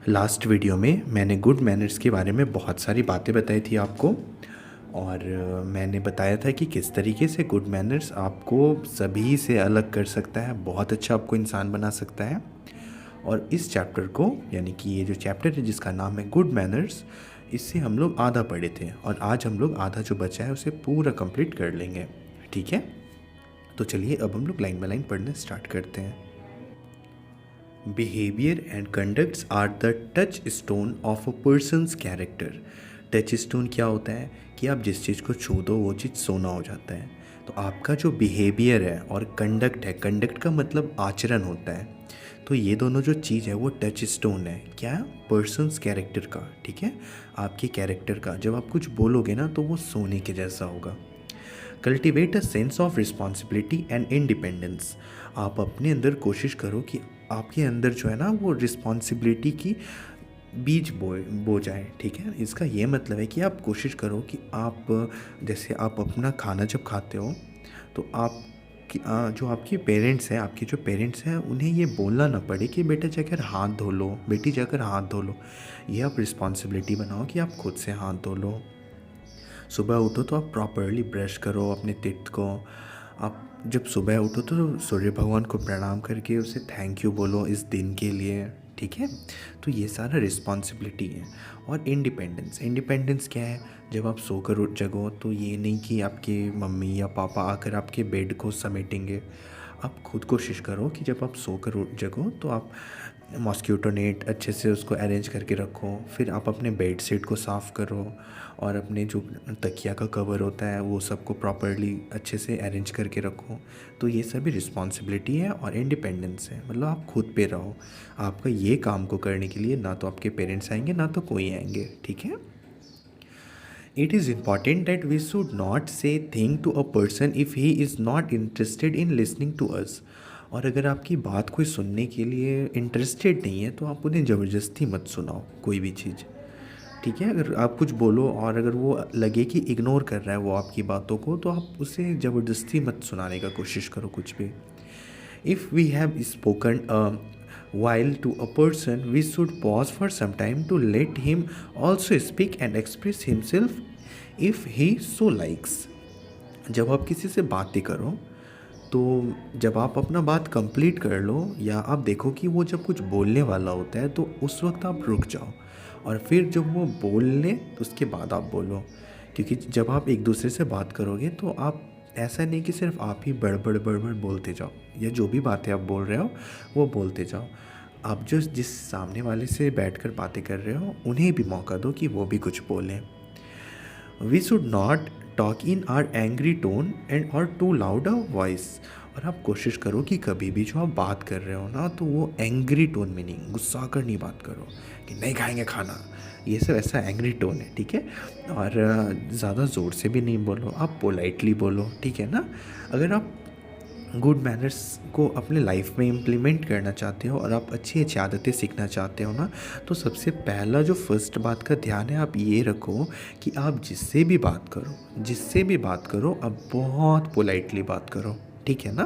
Last video में मैंने good manners के बारे में बहुत सारी बातें बताई थी आपको। और मैंने बताया था कि किस तरीके से गुड मैनर्स आपको सभी से अलग कर सकता है, बहुत अच्छा आपको इंसान बना सकता है। और इस चैप्टर को, यानी कि ये जो चैप्टर है जिसका नाम है गुड मैनर्स, इससे हम लोग आधा पढ़े थे और आज हम लोग आधा जो बचा है उसे पूरा कंप्लीट कर लेंगे। ठीक है, तो चलिए अब हम लोग लाइन बाय लाइन पढ़ना स्टार्ट करते हैं। Behaviour and conducts are the touchstone of a person's character. Touchstone क्या होता है कि आप जिस चीज़ को छू दो वो चीज़ सोना हो जाता है। तो आपका जो बिहेवियर है और कंडक्ट है, कंडक्ट का मतलब आचरण होता है, तो ये दोनों जो चीज़ है वो टच स्टोन है। क्या? पर्सनस कैरेक्टर का। ठीक है, आपके कैरेक्टर का। जब आप कुछ बोलोगे ना तो वो सोने के जैसा होगा। Cultivate a sense of responsibility and independence. आप अपने अंदर कोशिश करो कि आपके अंदर जो है ना वो रिस्पॉन्सिबिलिटी की बीज बो जाए। ठीक है, इसका ये मतलब है कि आप कोशिश करो कि आप, जैसे आप अपना खाना जब खाते हो तो आप जो आपके पेरेंट्स हैं, आपके जो पेरेंट्स हैं, उन्हें ये बोलना ना पड़े कि बेटा जाकर हाथ धो लो, बेटी जाकर हाथ धो लो। ये आप रिस्पॉन्सिबिलिटी बनाओ कि आप खुद से हाथ धो लो। सुबह उठो तो आप प्रॉपरली ब्रश करो अपने टीथ को। आप जब सुबह उठो तो सूर्य भगवान को प्रणाम करके उसे थैंक यू बोलो इस दिन के लिए। ठीक है, तो ये सारा रिस्पॉन्सिबिलिटी है। और इंडिपेंडेंस, इंडिपेंडेंस क्या है? जब आप सोकर उठ जगो तो ये नहीं कि आपके मम्मी या पापा आकर आपके बेड को समेटेंगे। आप खुद कोशिश करो कि जब आप सोकर उठ जगो तो आप मॉस्किटो नेट अच्छे से उसको अरेंज करके रखो। फिर आप अपने बेड शीट को साफ़ करो और अपने जो तकिया का कवर होता है वो सबको प्रॉपरली अच्छे से अरेंज करके रखो। तो ये सभी रिस्पॉन्सिबिलिटी है और इंडिपेंडेंस है, मतलब आप खुद पे रहो। आपका ये काम को करने के लिए ना तो आपके पेरेंट्स आएंगे ना तो कोई आएंगे। ठीक है, it is important that we should not say thing to a person if he is not interested in listening to us. और अगर आपकी बात कोई सुनने के लिए इंटरेस्टेड नहीं है तो आप उन्हें ज़बरदस्ती मत सुनाओ कोई भी चीज़। ठीक है, अगर आप कुछ बोलो और अगर वो लगे कि इग्नोर कर रहा है वो आपकी बातों को, तो आप उसे ज़बरदस्ती मत सुनाने का कोशिश करो कुछ भी। If we have spoken while to a person, we should pause for some time to let him also speak and express himself if he so likes. जब आप किसी से बातें करो तो जब आप अपना बात कंप्लीट कर लो या आप देखो कि वो जब कुछ बोलने वाला होता है तो उस वक्त आप रुक जाओ और फिर जब वो बोल ले तो उसके बाद आप बोलो। क्योंकि जब आप एक दूसरे से बात करोगे तो आप, ऐसा नहीं कि सिर्फ आप ही बड़बड़ बड़बड़ बोलते जाओ या जो भी बातें आप बोल रहे हो वो बोलते जाओ। आप जो जिस सामने वाले से बैठकर बातें कर रहे हो उन्हें भी मौका दो कि वो भी कुछ बोलें। We should not talk in are angry tone and or too loud a voice. और आप कोशिश करो कि कभी भी जो आप बात कर रहे हो ना तो वो एंग्री टोन में नहीं, गुस्सा कर नहीं बात करो कि नहीं खाएंगे खाना, ये सब ऐसा एंग्री टोन है। ठीक है, और ज़्यादा ज़ोर से भी नहीं बोलो, आप पोलाइटली बोलो। ठीक है ना? अगर आप गुड मैनर्स को अपने लाइफ में इम्प्लीमेंट करना चाहते हो और आप अच्छी अच्छी आदतें सीखना चाहते हो ना, तो सबसे पहला जो फर्स्ट बात का ध्यान है आप ये रखो कि आप जिससे भी बात करो, जिससे भी बात करो, आप बहुत पोलाइटली बात करो। ठीक है ना?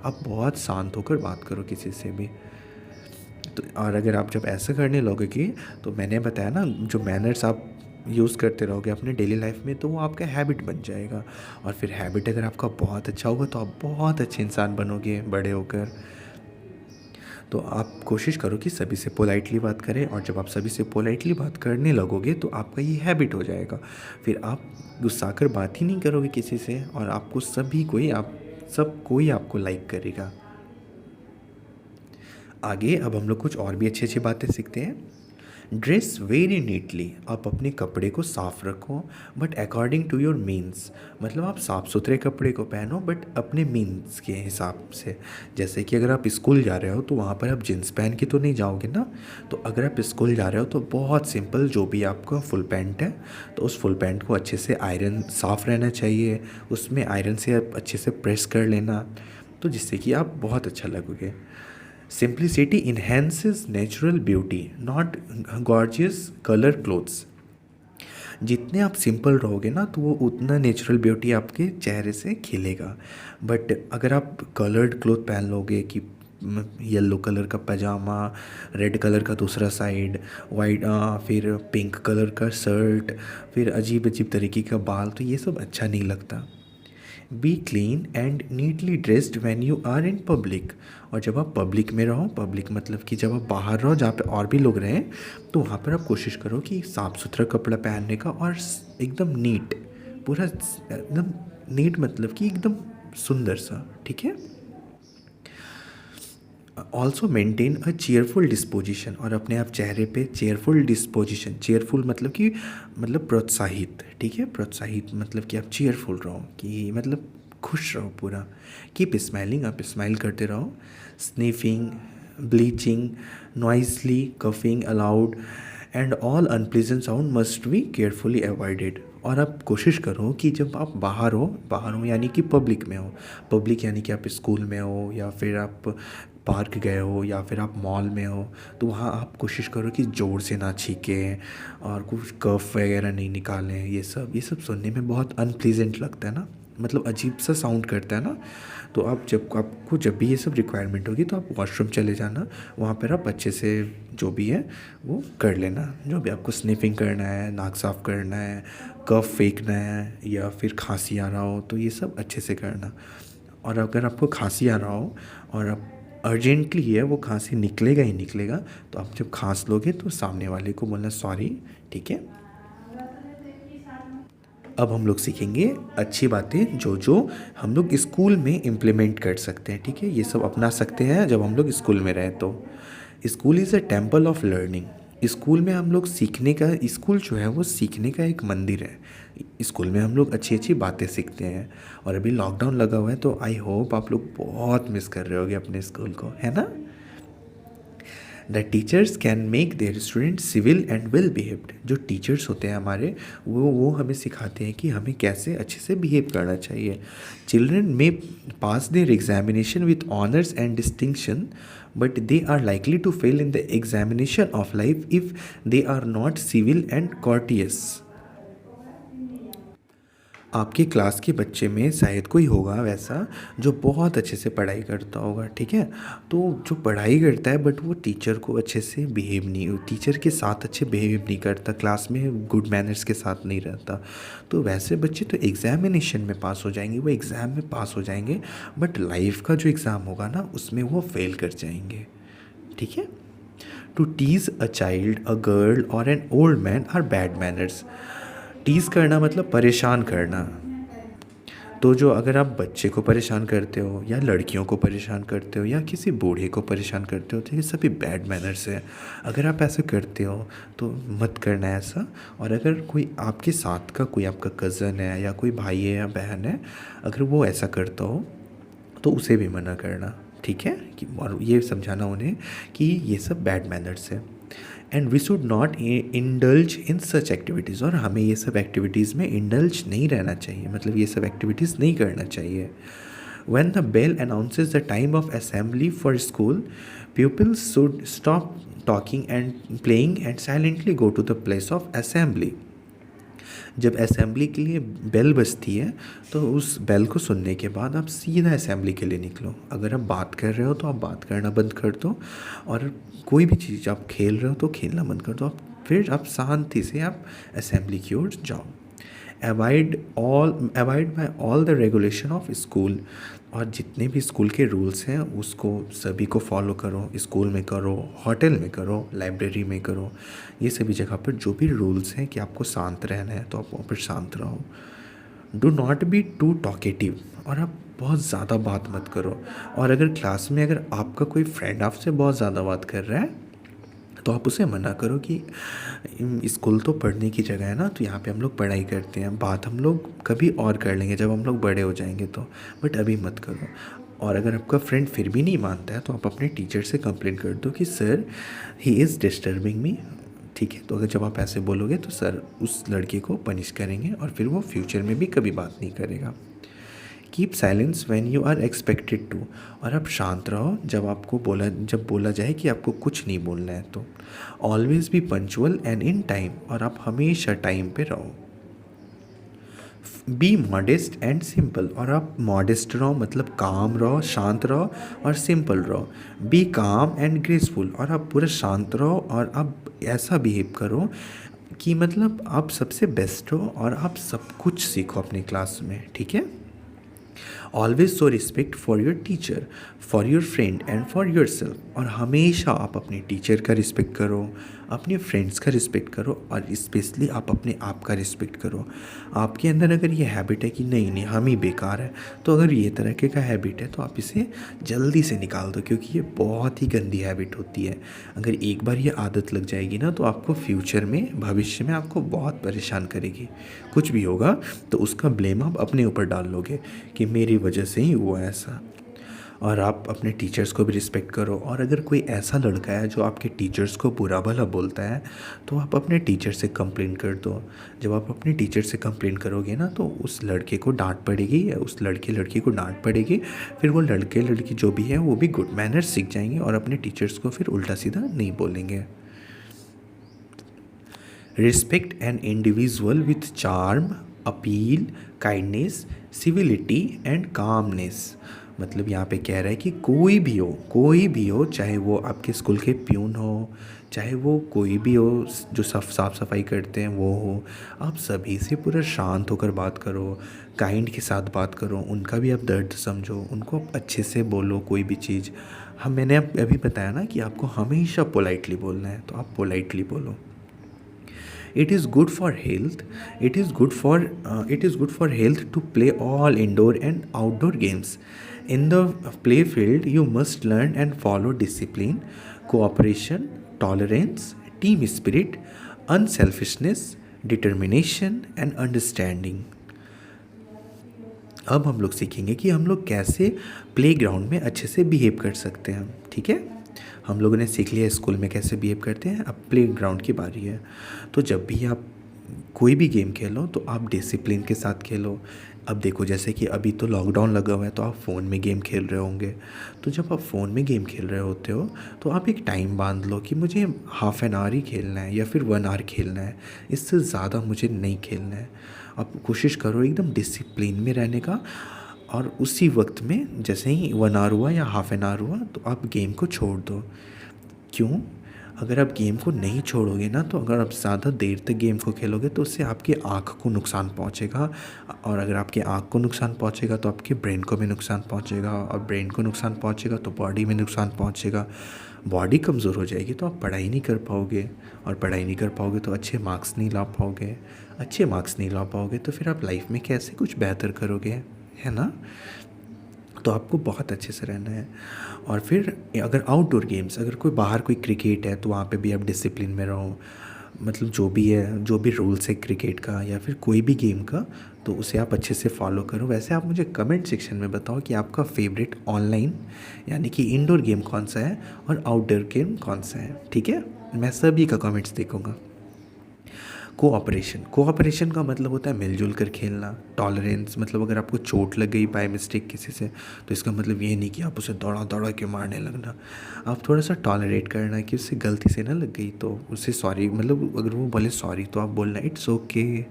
आप बहुत शांत होकर बात करो किसी से भी। तो और अगर आप जब ऐसा करने लगोगे तो मैंने बताया ना, जो मैनर्स आप यूज़ करते रहोगे अपने डेली लाइफ में तो वो आपका हैबिट बन जाएगा। और फिर हैबिट अगर आपका बहुत अच्छा होगा तो आप बहुत अच्छे इंसान बनोगे बड़े होकर। तो आप कोशिश करो कि सभी से पोलाइटली बात करें और जब आप सभी से पोलाइटली बात करने लगोगे तो आपका ये हैबिट हो जाएगा। फिर आप गुस्सा कर बात ही नहीं करोगे किसी से और आपको सभी कोई, आप सब कोई आपको लाइक करेगा। आगे अब हम लोग कुछ और भी अच्छी अच्छी बातें सीखते हैं। Dress very neatly. आप अपने कपड़े को साफ़ रखो but according to your means. मतलब आप साफ़ सुथरे कपड़े को पहनो बट अपने मीन्स के हिसाब से। जैसे कि अगर आप स्कूल जा रहे हो तो वहाँ पर आप जीन्स पहन के तो नहीं जाओगे ना। तो अगर आप स्कूल जा रहे हो तो बहुत सिंपल जो भी आपका फुल पैंट है तो उस फुल पैंट को अच्छे से आयरन, साफ़ रहना चाहिए, उसमें आयरन से आप अच्छे से प्रेस कर लेना, तो जिससे कि आप बहुत अच्छा लगोगे। Simplicity enhances natural beauty, not gorgeous color clothes. जितने आप सिंपल रहोगे ना तो वो उतना नेचुरल ब्यूटी आपके चेहरे से खिलेगा। बट अगर आप कलर्ड क्लोथ पहन लोगे कि येलो कलर का पजामा, रेड कलर का दूसरा साइड, वाइट, फिर पिंक कलर का शर्ट, फिर अजीब अजीब तरीके का बाल, तो ये सब अच्छा नहीं लगता। Be clean and neatly dressed when you are in public. और जब आप पब्लिक में रहो, पब्लिक मतलब कि जब आप बाहर रहो जहाँ पे और भी लोग रहें, तो वहाँ पर आप कोशिश करो कि साफ़ सुथरा कपड़ा पहनने का, और एकदम नीट, पूरा एकदम नीट मतलब कि एकदम सुंदर सा, ठीक है। Also maintain a cheerful disposition, और अपने आप चेहरे पे चेयरफुल डिस्पोजिशन, चेयरफुल मतलब कि मतलब प्रोत्साहित, ठीक है, प्रोत्साहित मतलब कि आप चेयरफुल रहो, कि मतलब खुश रहो पूरा। कीप स्माइलिंग, आप स्माइल करते रहो। Sniffing, bleaching, noisily coughing aloud and all unpleasant sound must be carefully avoided. और आप कोशिश करो कि जब आप बाहर हो यानी कि पब्लिक में हो, पब्लिक यानी कि आप स्कूल में हो, या फिर आप पार्क गए हो, या फिर आप मॉल में हो, तो वहाँ आप कोशिश करो कि ज़ोर से ना छींकें और कुछ कफ वगैरह नहीं निकालें। ये सब सुनने में बहुत अनप्लीजेंट लगता है ना, मतलब अजीब सा साउंड करता है ना। तो आपको जब भी ये सब रिक्वायरमेंट होगी तो आप वॉशरूम चले जाना, वहाँ पर आप अच्छे से जो भी है वो कर लेना। जो भी आपको स्निफिंग करना है, नाक साफ़ करना है, कफ फेंकना है, या फिर खांसी आ रहा हो, तो ये सब अच्छे से करना। और अगर आपको खांसी आ रहा हो और आप अर्जेंटली है वो खांसी निकलेगा ही निकलेगा, तो आप जब खांस लोगे तो सामने वाले को बोलना सॉरी, ठीक है। अब हम लोग सीखेंगे अच्छी बातें जो जो हम लोग स्कूल में इम्प्लीमेंट कर सकते हैं, ठीक है। ये सब अपना सकते हैं जब हम लोग स्कूल में रहें तो। School is a temple of learning. School में हम लोग सीखने का, स्कूल जो है वो सीखने का एक मंदिर है। स्कूल में हम लोग अच्छी अच्छी बातें सीखते हैं। और अभी लॉकडाउन लगा हुआ है तो आई होप आप लोग बहुत मिस कर रहे होगे अपने स्कूल को, है ना। The teachers can make their students civil and well behaved. जो टीचर्स होते हैं हमारे, वो हमें सिखाते हैं कि हमें कैसे अच्छे से बिहेव करना चाहिए। Children may pass their examination with honours and distinction, but they are likely to fail in the examination of life if they are not civil and courteous. आपकी क्लास के बच्चे में शायद कोई होगा वैसा जो बहुत अच्छे से पढ़ाई करता होगा, ठीक है। तो जो पढ़ाई करता है बट वो टीचर को अच्छे से बिहेव नहीं, टीचर के साथ अच्छे बिहेव नहीं करता, क्लास में गुड मैनर्स के साथ नहीं रहता, तो वैसे बच्चे तो एग्ज़ामिनेशन में पास हो जाएंगे, वो एग्ज़ाम में पास हो जाएंगे, बट लाइफ का जो एग्ज़ाम होगा ना उसमें वो फेल कर जाएंगे, ठीक है। To tease a child, a girl और an old man are bad manners. Tease करना मतलब परेशान करना। तो जो अगर आप बच्चे को परेशान करते हो, या लड़कियों को परेशान करते हो, या किसी बूढ़े को परेशान करते हो, तो ये सभी बैड मैनर्स है। अगर आप ऐसा करते हो तो मत करना ऐसा। और अगर कोई आपके साथ का कोई आपका कज़न है, या कोई भाई है या बहन है, अगर वो ऐसा करता हो तो उसे भी मना करना, ठीक है। कि और ये समझाना उन्हें कि ये सब बैड मैनर्स है। And we should not indulge in such activities. और हमें ये सब एक्टिविटीज़ में इंडल्ज नहीं रहना चाहिए, मतलब ये सब एक्टिविटीज़ नहीं करना चाहिए। When the bell announces the time of assembly for school, pupils should stop talking and playing and silently go to the place of assembly. जब असेंबली के लिए बेल बजती है तो उस बेल को सुनने के बाद आप सीधा असेंबली के लिए निकलो। अगर आप बात कर रहे हो तो आप बात करना बंद कर दो, और कोई भी चीज़ आप खेल रहे हो तो खेलना बंद कर दो, आप फिर आप शांति से आप असेंबली की ओर जाओ। Avoid by all the regulation of school. और जितने भी स्कूल के रूल्स हैं उसको सभी को फॉलो करो। स्कूल में करो, होटल में करो, लाइब्रेरी में करो, ये सभी जगह पर जो भी रूल्स हैं कि आपको शांत रहना है तो आप वहाँ पर शांत रहो। Do not be too talkative. और आप बहुत ज़्यादा बात मत करो। और अगर क्लास में अगर आपका कोई फ्रेंड आपसे बहुत ज़्यादा बात कर रहा है तो आप उसे मना करो कि स्कूल तो पढ़ने की जगह है ना, तो यहाँ पे हम लोग पढ़ाई करते हैं, बात हम लोग कभी और कर लेंगे जब हम लोग बड़े हो जाएंगे तो, बट अभी मत करो। और अगर आपका फ्रेंड फिर भी नहीं मानता है तो आप अपने टीचर से कंप्लेंट कर दो कि sir he is disturbing me, ठीक है। तो अगर जब आप ऐसे बोलोगे तो सर उस लड़के को पनिश करेंगे और फिर वो फ्यूचर में भी कभी बात नहीं करेगा। Keep silence when you are expected to. और आप शांत रहो जब बोला जाए कि आपको कुछ नहीं बोलना है तो। Always be punctual and in time. और आप हमेशा टाइम पे रहो। बी मॉडेस्ट एंड सिंपल, और आप मॉडेस्ट रहो मतलब काम रहो, शांत रहो, और सिंपल रहो। बी काम एंड ग्रेसफुल, और आप पूरा शांत रहो और आप ऐसा बिहेव करो कि मतलब आप सबसे बेस्ट हो और आप सब कुछ सीखो अपनी क्लास में, ठीक है। Always show respect for your teacher, for your friend and for your self, और हमेशा आप अपने टीचर का रिस्पेक्ट करो, अपने फ्रेंड्स का रिस्पेक्ट करो, और स्पेशली आप अपने आप का रिस्पेक्ट करो। आपके अंदर अगर ये हैबिट है कि नहीं नहीं हम ही बेकार है, तो अगर ये तरह के का हैबिट है तो आप इसे जल्दी से निकाल दो, क्योंकि ये बहुत ही गंदी हैबिट होती है। अगर एक बार ये आदत लग जाएगी ना तो आपको फ्यूचर में, भविष्य में आपको बहुत परेशान करेगी। कुछ भी होगा तो उसका ब्लेम आप अपने ऊपर डाल लोगे कि मेरी वजह से ही हुआ ऐसा। और आप अपने टीचर्स को भी रिस्पेक्ट करो, और अगर कोई ऐसा लड़का है जो आपके टीचर्स को बुरा भला बोलता है तो आप अपने टीचर से कंप्लेंट कर दो। जब आप अपने टीचर से कंप्लेंट करोगे ना तो उस लड़के को डांट पड़ेगी या उस लड़की को डांट पड़ेगी, फिर वो लड़के लड़की जो भी है वो भी गुड मैनर्स सीख जाएंगे और अपने टीचर्स को फिर उल्टा सीधा नहीं बोलेंगे। Respect an individual with charm, appeal, kindness, civility and calmness. मतलब यहाँ पे कह रहा है कि कोई भी हो, चाहे वो आपके स्कूल के प्यून हो, चाहे वो कोई भी हो जो साफ सफाई करते हैं वो हो, आप सभी से पूरा शांत होकर बात करो, काइंड के साथ बात करो, उनका भी आप दर्द समझो, उनको अच्छे से बोलो कोई भी चीज़। मैंने अभी बताया ना कि आपको हमेशा पोलाइटली बोलना है, तो आप पोलाइटली बोलो। It is good for health. It is good for health to play all indoor and outdoor games. In the play field, you must learn and follow discipline, cooperation, tolerance, team spirit, unselfishness, determination, and understanding. अब हम लोग सीखेंगे कि हम लोग कैसे playground में अच्छे से बिहेव कर सकते हैं, ठीक है। हम लोगों ने सीख लिया स्कूल में कैसे बिहेव करते हैं, अब प्लेग्राउंड की बारी है। तो जब भी आप कोई भी गेम खेलो तो आप डिसिप्लिन के साथ खेलो। अब देखो जैसे कि अभी तो लॉकडाउन लगा हुआ है तो आप फ़ोन में गेम खेल रहे होंगे, तो जब आप फ़ोन में गेम खेल रहे होते हो तो आप एक टाइम बांध लो कि मुझे हाफ़ एन आवर ही खेलना है या फिर 1 आवर खेलना है, इससे ज़्यादा मुझे नहीं खेलना है। आप कोशिश करो एकदम डिसिप्लिन में रहने का, और उसी वक्त में जैसे ही 1 आवर हुआ या हाफ़ एन आवर हुआ तो आप गेम को छोड़ दो। क्यों? अगर आप गेम को नहीं छोड़ोगे ना तो अगर आप ज़्यादा देर तक गेम को खेलोगे तो उससे आपकी आँख को नुकसान पहुंचेगा, और अगर आपके आँख को नुकसान पहुंचेगा तो आपके ब्रेन को भी नुकसान पहुंचेगा, और ब्रेन को नुकसान पहुंचेगा तो बॉडी में नुकसान पहुंचेगा। बॉडी कमज़ोर हो जाएगी तो आप पढ़ाई नहीं कर पाओगे, और पढ़ाई नहीं कर पाओगे तो अच्छे मार्क्स नहीं ला पाओगे, अच्छे मार्क्स नहीं ला पाओगे तो फिर आप लाइफ में कैसे कुछ बेहतर करोगे, है ना। तो आपको बहुत अच्छे से रहना है। और फिर अगर आउटडोर गेम्स, अगर कोई बाहर कोई क्रिकेट है तो वहाँ पे भी आप डिसिप्लिन में रहो, मतलब जो भी है, जो भी रूल्स है क्रिकेट का या फिर कोई भी गेम का, तो उसे आप अच्छे से फॉलो करो। वैसे आप मुझे कमेंट सेक्शन में बताओ कि आपका फेवरेट ऑनलाइन यानी कि इंडोर गेम कौन सा है और आउटडोर गेम कौन सा है, ठीक है। मैं सभी का कमेंट्स देखूँगा। कोऑपरेशन का मतलब होता है मिलजुल कर खेलना। टॉलरेंस मतलब अगर आपको चोट लग गई बाय मिस्टेक किसी से तो इसका मतलब ये नहीं कि आप उसे दौड़ा दौड़ा के मारने लगना, आप थोड़ा सा टॉलरेट करना कि उससे गलती से ना लग गई तो उससे सॉरी, मतलब अगर वो बोले सॉरी तो आप बोलना इट्स ओके।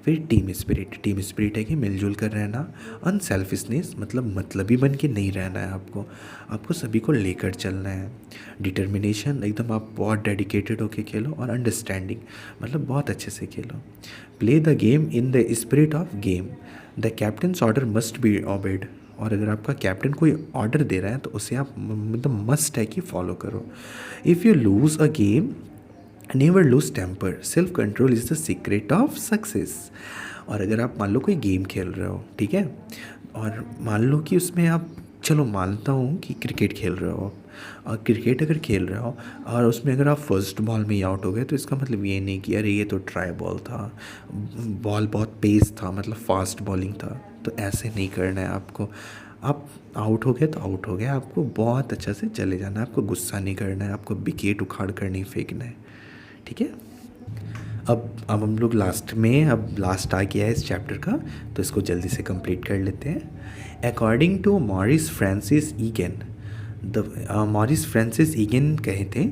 फिर टीम स्पिरिट है कि मिलजुल कर रहना। अनसेल्फिशनेस मतलबी बन के नहीं रहना है, आपको सभी को लेकर चलना है। डिटर्मिनेशन एकदम आप बहुत डेडिकेटेड होके खेलो, और अंडरस्टैंडिंग मतलब बहुत अच्छे से खेलो। Play the game in the spirit of game, the captain's order must be obeyed, और अगर आपका कैप्टन कोई ऑर्डर दे रहा है तो उसे आप मतलब मस्ट है कि फॉलो करो। If you lose a game never lose temper, self control is the secret of success. और अगर आप मान लो कोई गेम खेल रहे हो, ठीक है, और मान लो कि उसमें आप, चलो मानता हूँ कि क्रिकेट खेल रहे हो, और क्रिकेट अगर खेल रहे हो और उसमें अगर आप फर्स्ट बॉल में ही आउट हो गए तो इसका मतलब ये नहीं कि अरे ये तो ट्राई बॉल था, बॉल बहुत तेज़ था, मतलब फास्ट बॉलिंग था, तो ऐसे नहीं करना है आपको। आप आउट हो गए तो आउट हो गए, आपको बहुत अच्छा से चले जाना है, आपको गुस्सा नहीं करना है, आपको विकेट उखाड़ कर नहीं फेंकना है, ठीक है। अब हम लोग अब लास्ट आ गया है इस चैप्टर का, तो इसको जल्दी से कंप्लीट कर लेते हैं। According to Morris Francis Egan, Morris Francis Egan कहे थे,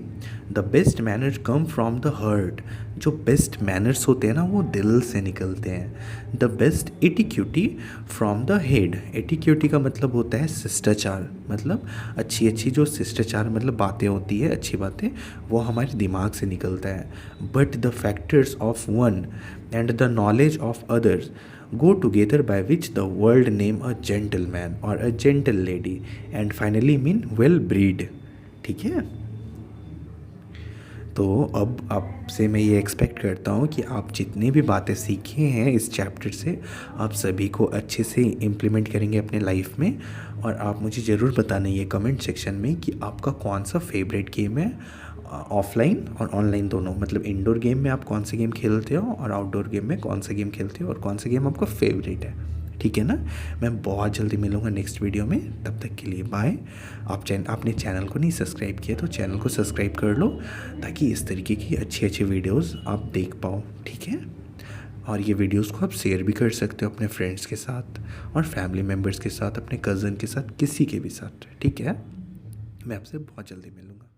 the best manners come from the heart. जो बेस्ट मैनर्स होते हैं ना वो दिल से निकलते हैं। The best etiquette from the head. Etiquette का मतलब होता है शिष्टाचार, मतलब अच्छी अच्छी जो शिष्टाचार मतलब बातें होती है, अच्छी बातें, वो हमारे दिमाग से निकलता है। But the factors of one and the knowledge of others go together, by which the world name a gentleman or a gentle lady and finally mean well bred। ठीक है, तो अब आपसे मैं ये एक्सपेक्ट करता हूँ कि आप जितनी भी बातें सीखे हैं इस चैप्टर से, आप सभी को अच्छे से इम्प्लीमेंट करेंगे अपने लाइफ में। और आप मुझे ज़रूर बताना ये कमेंट सेक्शन में कि आपका कौन सा फेवरेट गेम है, ऑफलाइन और ऑनलाइन दोनों, मतलब इंडोर गेम में आप कौन से गेम खेलते हो और आउटडोर गेम में कौन सा गेम खेलते हो और कौन सा गेम आपका फेवरेट है। ठीक है ना, मैं बहुत जल्दी मिलूँगा नेक्स्ट वीडियो में, तब तक के लिए बाय। आपने चैनल को नहीं सब्सक्राइब किया तो चैनल को सब्सक्राइब कर लो, ताकि इस तरीके की अच्छी अच्छी वीडियोस आप देख पाओ। ठीक है, और ये वीडियोस को आप शेयर भी कर सकते हो अपने फ्रेंड्स के साथ और फैमिली मेम्बर्स के साथ, अपने कज़न के साथ, किसी के भी साथ। ठीक है, मैं आपसे बहुत जल्दी मिलूँगा।